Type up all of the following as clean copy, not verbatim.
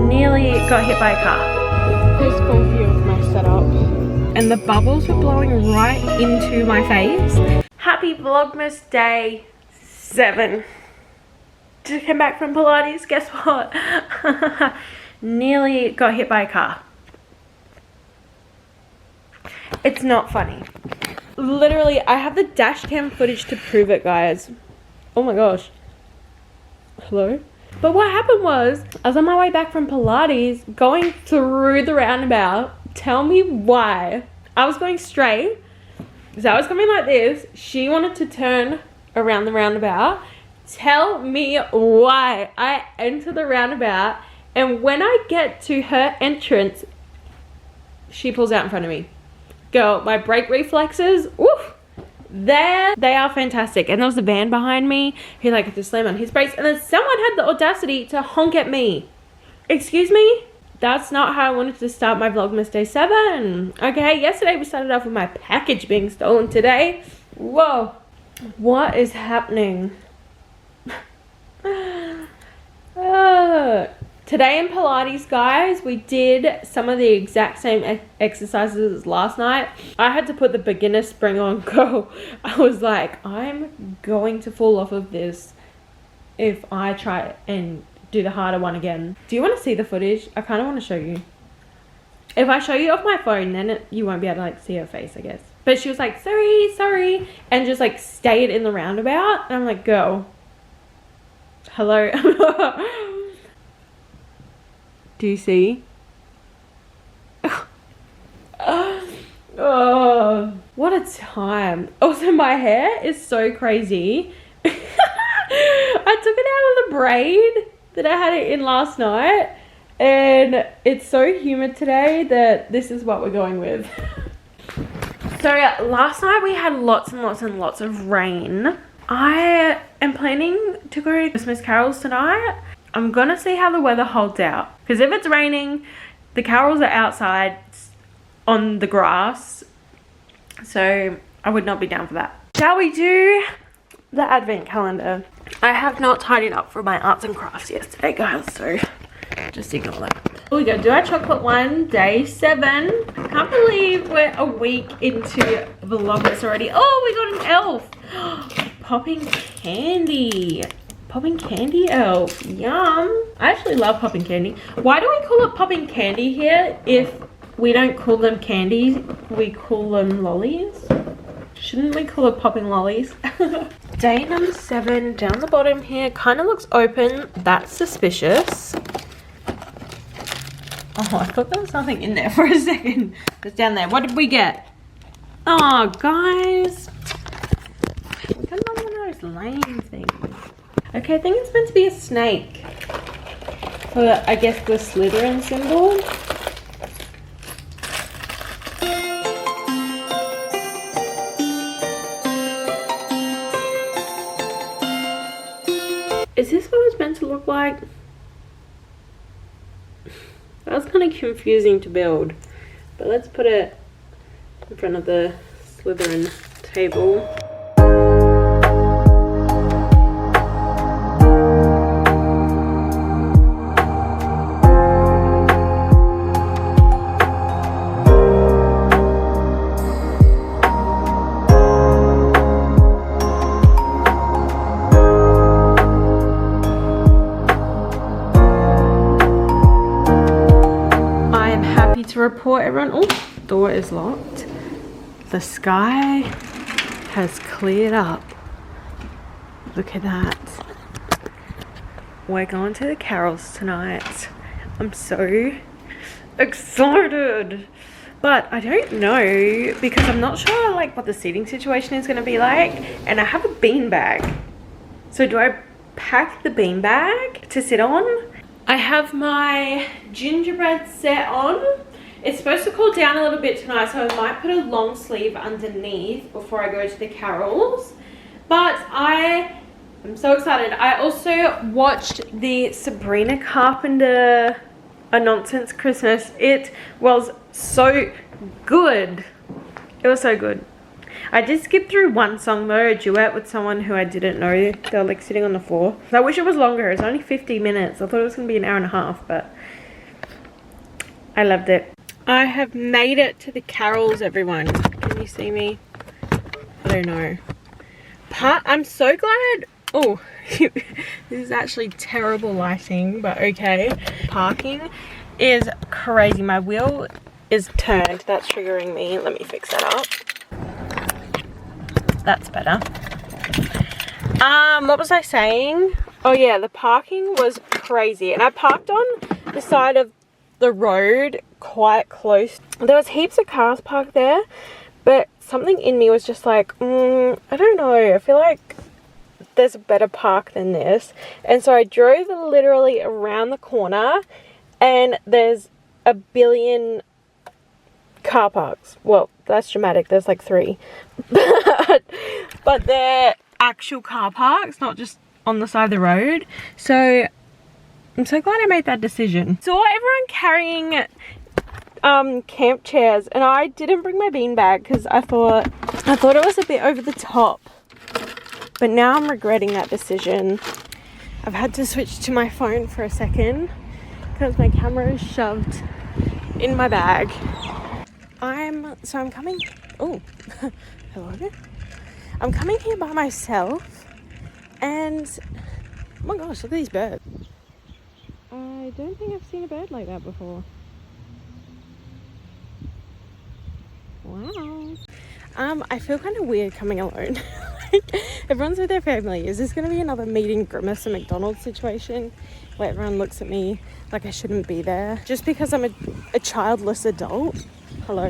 Nearly got hit by a car. Peaceful view of my setup. And the bubbles were blowing right into my face. Happy Vlogmas day 7. Just came back from Pilates, guess what? Nearly got hit by a car. It's not funny. Literally, I have the dash cam footage to prove it, guys. Oh my gosh. Hello? But what happened was, I was on my way back from Pilates, going through the roundabout. Tell me why. I was going straight. So I was coming like this. She wanted to turn around the roundabout. Tell me why. I enter the roundabout, and when I get to her entrance, she pulls out in front of me. Girl, my brake reflexes, woof, they are fantastic. And there was a van behind me who like had to slam on his brakes, and then someone had the audacity to honk at me. Excuse me? That's not how I wanted to start my Vlogmas day 7. Okay, yesterday we started off with my package being stolen. Today, whoa, what is happening? Today in Pilates, guys, we did some of the exact same exercises as last night. I had to put the beginner spring on. Go. I was like, I'm going to fall off of this if I try and do the harder one again. Do you want to see the footage? I kind of want to show you. If I show you off my phone, then you won't be able to like see her face, I guess. But she was like, sorry, and just like stayed in the roundabout. And I'm like, girl, hello. Do you see? Oh, what a time. Also, my hair is so crazy. I took it out of the braid that I had it in last night, and it's so humid today that this is what we're going with. So last night we had lots and lots and lots of rain. I am planning to go to Christmas carols tonight. I'm gonna see how the weather holds out, because if it's raining, the carols are outside on the grass, so I would not be down for that. Shall we do the advent calendar? I have not tidied up for my arts and crafts yesterday, guys, so just ignore that. Here we go. Do our chocolate one, day 7. I can't believe we're a week into Vlogmas already. Oh, we got an elf. Popping candy. Popping candy elf. Yum. I actually love popping candy. Why do we call it popping candy here if we don't call them candies? We call them lollies. Shouldn't we call it popping lollies? Day number 7 down the bottom here. Kind of looks open. That's suspicious. Oh, I thought there was something in there for a second. It's down there. What did we get? Oh, guys. We got another one of those lame things. Okay, I think it's meant to be a snake. For, I guess, the Slytherin symbol. Is this what it's meant to look like? That was kind of confusing to build. But let's put it in front of the Slytherin table. To report everyone, oh, door is locked. The sky has cleared up. Look at that. We're going to the carols tonight. I'm so excited, but I don't know, because I'm not sure like what the seating situation is going to be like, and I have a beanbag. So do I pack the beanbag to sit on? I have my gingerbread set on. It's supposed to cool down a little bit tonight, so I might put a long sleeve underneath before I go to the carols. But I am so excited. I also watched the Sabrina Carpenter A Nonsense Christmas. It was so good. It was so good. I did skip through one song though, a duet with someone who I didn't know. They were like sitting on the floor. I wish it was longer. It's only 50 minutes. I thought it was going to be an hour and a half, but I loved it. I have made it to the carols, everyone. Can you see me? I don't know. I'm so glad. Oh, this is actually terrible lighting, but okay. Parking is crazy. My wheel is turned. That's triggering me. Let me fix that up. That's better. What was I saying? Oh yeah, the parking was crazy. And I parked on the side of the road quite close. There was heaps of cars parked there, but something in me was just like, I don't know. I feel like there's a better park than this. And so I drove literally around the corner and there's a billion car parks. Well, that's dramatic. There's like 3. But they're actual car parks, not just on the side of the road. So I'm so glad I made that decision. Saw everyone carrying camp chairs and I didn't bring my beanbag because I thought it was a bit over the top. But now I'm regretting that decision. I've had to switch to my phone for a second because my camera is shoved in my bag. I'm coming. Oh, hello. I'm coming here by myself and oh my gosh, look at these birds. I don't think I've seen a bird like that before. Wow. I feel kind of weird coming alone. Like, everyone's with their family. Is this going to be another meeting Grimace at McDonald's situation where everyone looks at me like I shouldn't be there just because I'm a childless adult? Hello.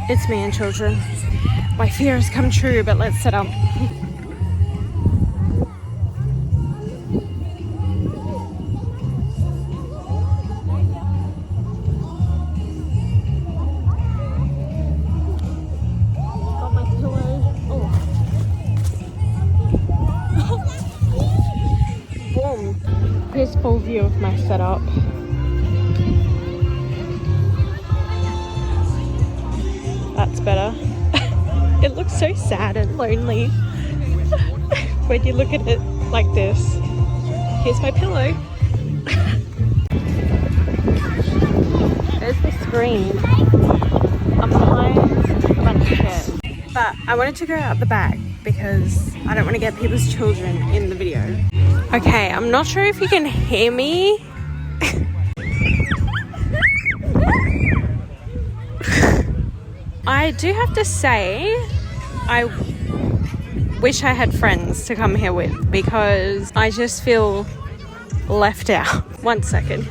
It's me and children. My fear has come true, but let's set up. Got my pillow. Oh. Boom. Here's full view of my setup. That's better. It looks so sad and lonely when you look at it like this. Here's my pillow. There's the screen. I'm behind a bunch of chairs. But I wanted to go out the back because I don't want to get people's children in the video. Okay, I'm not sure if you can hear me. I do have to say, I wish I had friends to come here with because I just feel left out. 1 second.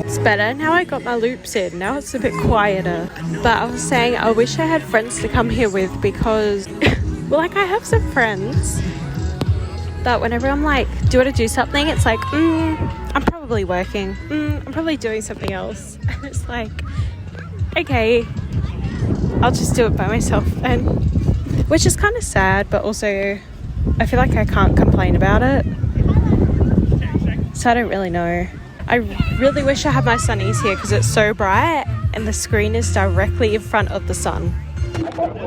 It's better. Now I got my loops in. Now it's a bit quieter. But I was saying I wish I had friends to come here with because, well, like I have some friends that whenever I'm like, do you want to do something? It's like, I'm probably working. I'm probably doing something else. And it's like, okay, I'll just do it by myself. And which is kind of sad, but also I feel like I can't complain about it. So I don't really know. I really wish I had my sunnies here because it's so bright and the screen is directly in front of the sun.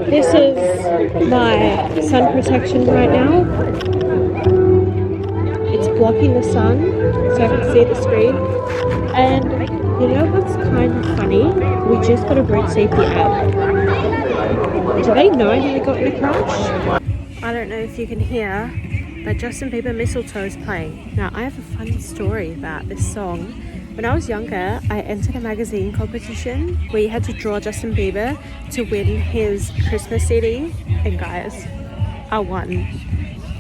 This is my sun protection right now. It's blocking the sun so I can see the screen. And you know what's kind of funny? We just got a road safety app. Do they know that I got in a crash? I don't know if you can hear, but Justin Bieber Mistletoe is playing. Now, I have a fun story about this song. When I was younger, I entered a magazine competition where you had to draw Justin Bieber to win his Christmas CD. And guys, I won.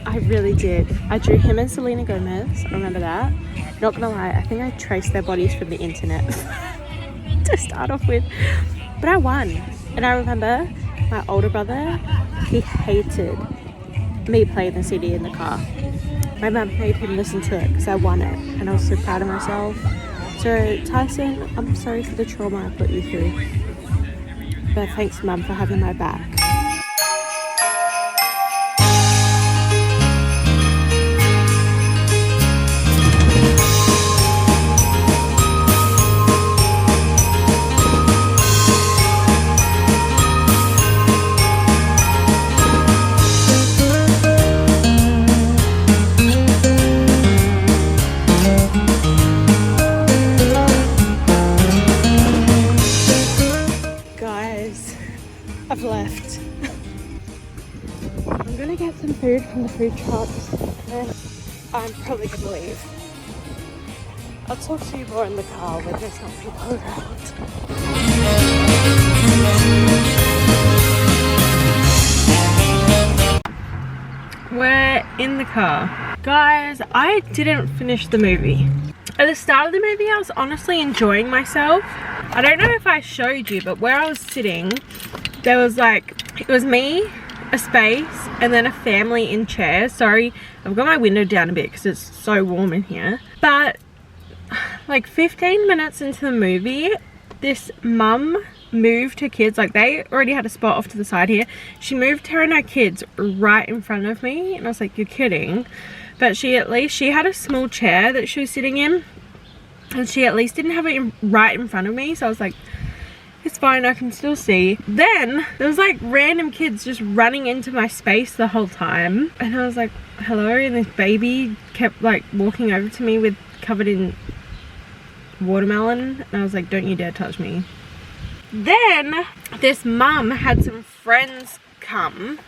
I really did. I drew him and Selena Gomez. I remember that. Not gonna lie, I think I traced their bodies from the internet to start off with. But I won. And I remember my older brother, he hated me playing the CD in the car. My mum made him listen to it because I won it and I was so proud of myself. So Tyson, I'm sorry for the trauma I put you through, but thanks Mum for having my back. I've left. I'm gonna get some food from the food trucks and I'm probably gonna leave. I'll talk to you more in the car when there's not people around. We're in the car. Guys, I didn't finish the movie. At the start of the movie, I was honestly enjoying myself. I don't know if I showed you, but where I was sitting, there was like, it was me, a space, and then a family in chairs. Sorry, I've got my window down a bit because it's so warm in here. But like 15 minutes into the movie, this mum moved her kids, like they already had a spot off to the side here. She moved her and her kids right in front of me, and I was like, you're kidding. But she had a small chair that she was sitting in, and she at least didn't have it right in front of me, so I was like, it's fine, I can still see. Then there was like random kids just running into my space the whole time, and I was like, hello, and this baby kept like walking over to me with covered in watermelon, and I was like, don't you dare touch me. Then this mum had some friends come,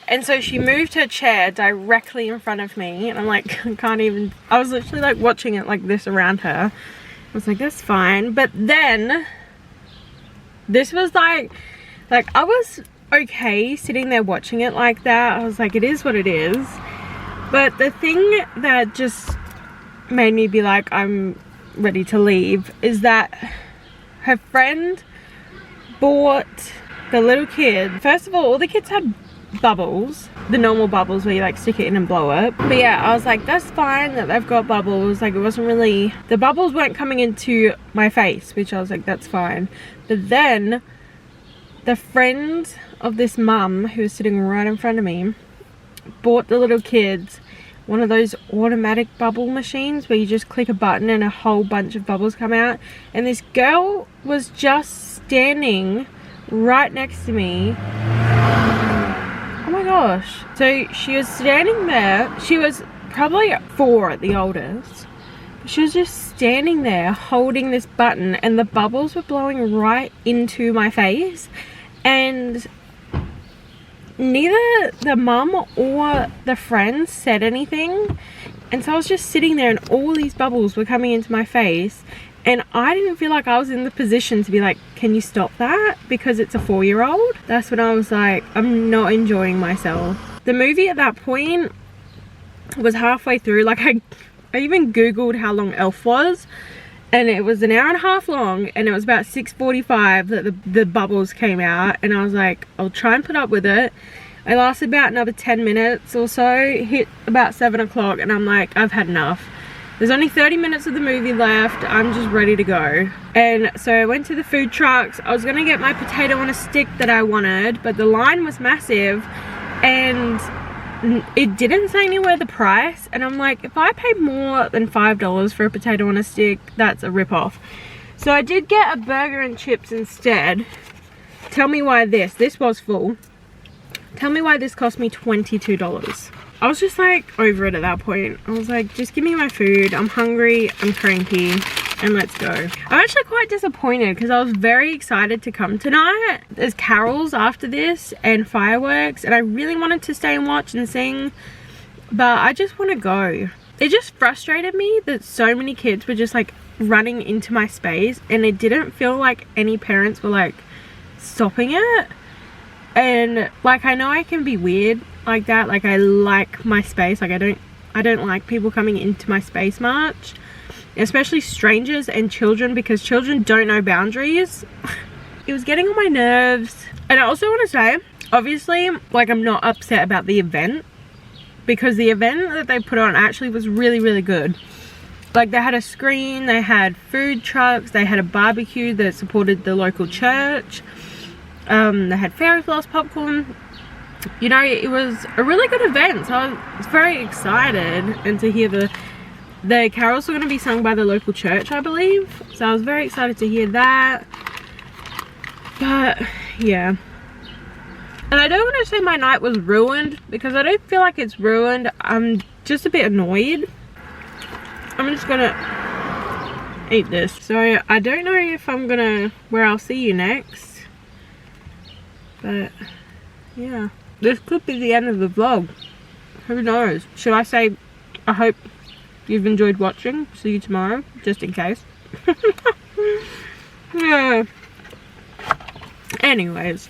and so she moved her chair directly in front of me, and I'm like, I can't even, I was literally like watching it like this around her. I was like, that's fine. But then this was like I was okay sitting there watching it like that. I was like, it is what it is. But the thing that just made me be like, I'm ready to leave, is that her friend bought the little kid. First of all the kids had bubbles, the normal bubbles where you like stick it in and blow it. But yeah, I was like, that's fine that they've got bubbles. Like, it wasn't really, the bubbles weren't coming into my face, which I was like, that's fine. But then the friend of this mum who was sitting right in front of me bought the little kids one of those automatic bubble machines where you just click a button and a whole bunch of bubbles come out. And this girl was just standing right next to me. Oh my gosh. So she was standing there. She was probably 4 at the oldest. She was just standing there holding this button, and the bubbles were blowing right into my face. And neither the mum or the friends said anything. And so I was just sitting there, and all these bubbles were coming into my face. And I didn't feel like I was in the position to be like, can you stop that? Because it's a 4-year-old. That's when I was like, I'm not enjoying myself. The movie at that point was halfway through. Like, I even Googled how long Elf was. And it was an hour and a half long. And it was about 6:45 that the bubbles came out. And I was like, I'll try and put up with it. I lasted about another 10 minutes or so. Hit about 7 o'clock. And I'm like, I've had enough. There's only 30 minutes of the movie left. I'm just ready to go. And so I went to the food trucks. I was gonna get my potato on a stick that I wanted, but the line was massive and it didn't say anywhere the price. And I'm like, if I pay more than $5 for a potato on a stick, that's a rip-off. So I did get a burger and chips instead. Tell me why this was full. Tell me why this cost me $22. I was just like over it at that point. I was like, just give me my food. I'm hungry, I'm cranky, and let's go. I'm actually quite disappointed because I was very excited to come tonight. There's carols after this and fireworks, and I really wanted to stay and watch and sing, but I just want to go. It just frustrated me that so many kids were just like running into my space, and it didn't feel like any parents were like stopping it. And like, I know I can be weird like that. Like, I like my space. Like, I don't like people coming into my space much, especially strangers and children, because children don't know boundaries. It was getting on my nerves. And I also want to say, obviously, like, I'm not upset about the event, because the event that they put on actually was really, really good. Like, they had a screen, they had food trucks, they had a barbecue that supported the local church. They had fairy floss popcorn. You know, it was a really good event, so I was very excited. And to hear the carols were going to be sung by the local church, I believe, so I was very excited to hear that. But yeah, and I don't want to say my night was ruined, because I don't feel like it's ruined. I'm just a bit annoyed. I'm just gonna eat this. So I don't know if I'm gonna, where I'll see you next. But yeah, this could be the end of the vlog. Who knows? Should I say I hope you've enjoyed watching? See you tomorrow, just in case. Yeah. Anyways.